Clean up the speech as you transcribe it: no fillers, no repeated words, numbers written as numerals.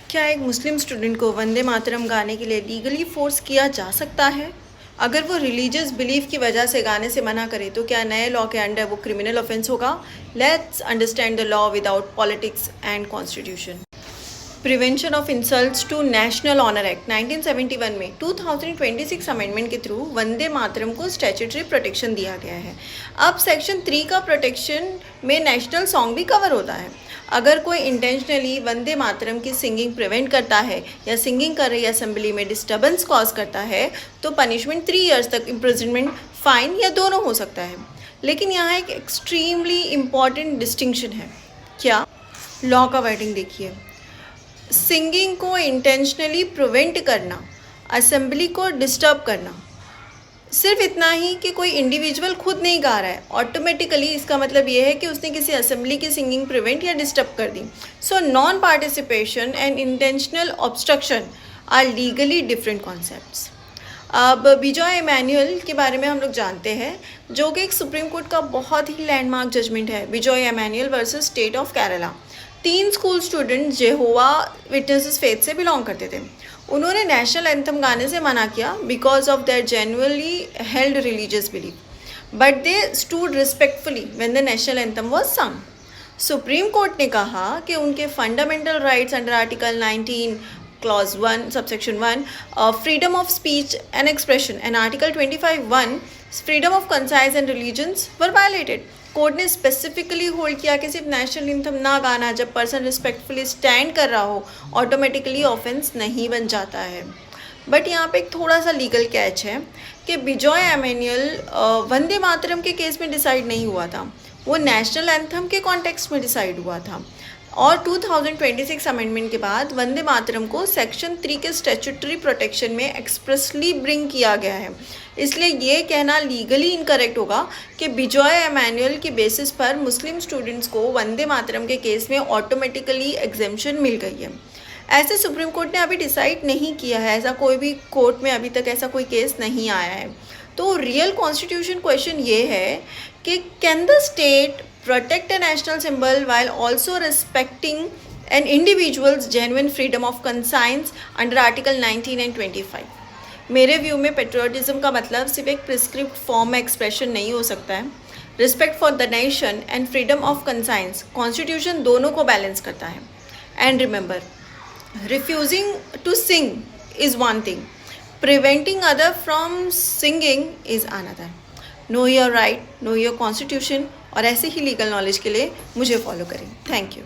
क्या एक मुस्लिम स्टूडेंट को वंदे मातरम गाने के लिए लीगली फोर्स किया जा सकता है? अगर वो रिलीजियस बिलीफ की वजह से गाने से मना करे तो क्या नए लॉ के अंडर वो क्रिमिनल ऑफेंस होगा? Let's understand the law without politics and constitution. Prevention of insults to national honour act 1971 में 2026 अमेंडमेंट के थ्रू वंदे मातरम को स्टैट्यूटरी प्रोटेक्शन दिया गया है। अब सेक्शन 3 का प्रोटेक्शन में नेशनल सॉन्ग भी कवर होता है। अगर कोई इंटेंशनली वंदे मातरम की सिंगिंग प्रिवेंट करता है या सिंगिंग कर रही असेंबली में डिस्टर्बेंस कॉज करता है तो पनिशमेंट 3 ईयर्स तक इम्प्रिजनमेंट, फाइन या दोनों हो सकता है। लेकिन यहाँ एक एक्सट्रीमली इम्पॉर्टेंट डिस्टिंक्शन है। क्या? लॉ का वर्डिंग देखिए। सिंगिंग को इंटेंशनली प्रिवेंट करना, असेंबली को डिस्टर्ब करना, सिर्फ इतना ही कि कोई इंडिविजुअल खुद नहीं गा रहा है, ऑटोमेटिकली इसका मतलब ये है कि उसने किसी असेंबली की सिंगिंग प्रिवेंट या डिस्टर्ब कर दी। So non participation and intentional obstruction are legally different concepts. अब बिजॉय एमैनुअल के बारे में हम लोग जानते हैं, जो कि एक सुप्रीम कोर्ट का बहुत ही लैंडमार्क जजमेंट है। Bijoe Emmanuel versus state of Kerala. 3 school student Jehovah witnesses faith से बिलोंग करते थे। उन्होंने नेशनल एंथम गाने से मना किया because of their genuinely held religious belief, but they stood respectfully when the national anthem was sung. Supreme court ने कहा कि उनके fundamental rights under article 19 clause 1 subsection 1 freedom of speech and expression and article 25(1) freedom of conscience and religions were violated. Court ने specifically hold किया कि सिर्फ national anthem ना गाना जब पर्सन रिस्पेक्टफुली स्टैंड कर रहा हो ऑटोमेटिकली ऑफेंस नहीं बन जाता है। बट यहाँ पे एक थोड़ा सा लीगल कैच है कि बिजॉय एमैनुअल वंदे मातरम के केस में डिसाइड नहीं हुआ था, वो नेशनल एंथम के कॉन्टेक्स्ट में डिसाइड हुआ था। और 2026 अमेंडमेंट के बाद वंदे मातरम को सेक्शन 3 के स्टैट्यूटरी प्रोटेक्शन में एक्सप्रेसली ब्रिंग किया गया है। इसलिए ये कहना लीगली इनकरेक्ट होगा कि बिजॉय एमैनुअल की बेसिस पर मुस्लिम स्टूडेंट्स को वंदे मातरम के केस में ऑटोमेटिकली एग्जेम्पशन मिल गई है। ऐसे सुप्रीम कोर्ट ने अभी डिसाइड नहीं किया है, ऐसा कोई भी कोर्ट में अभी तक ऐसा कोई केस नहीं आया है। तो रियल कॉन्स्टिट्यूशन क्वेश्चन ये है कि can the state protect a national symbol while also respecting an individual's genuine freedom of conscience under Article 19 and 25। मेरे व्यू में पेट्रियोटिज्म का मतलब सिर्फ एक प्रिस्क्रिप्ट फॉर्म में एक्सप्रेशन नहीं हो सकता है। Respect for the nation and freedom of conscience constitution दोनों को बैलेंस करता है। And remember, refusing to sing is one thing, preventing other from singing is another. Know your right, know your constitution. और ऐसे ही लीगल नॉलेज के लिए मुझे follow करें। Thank you.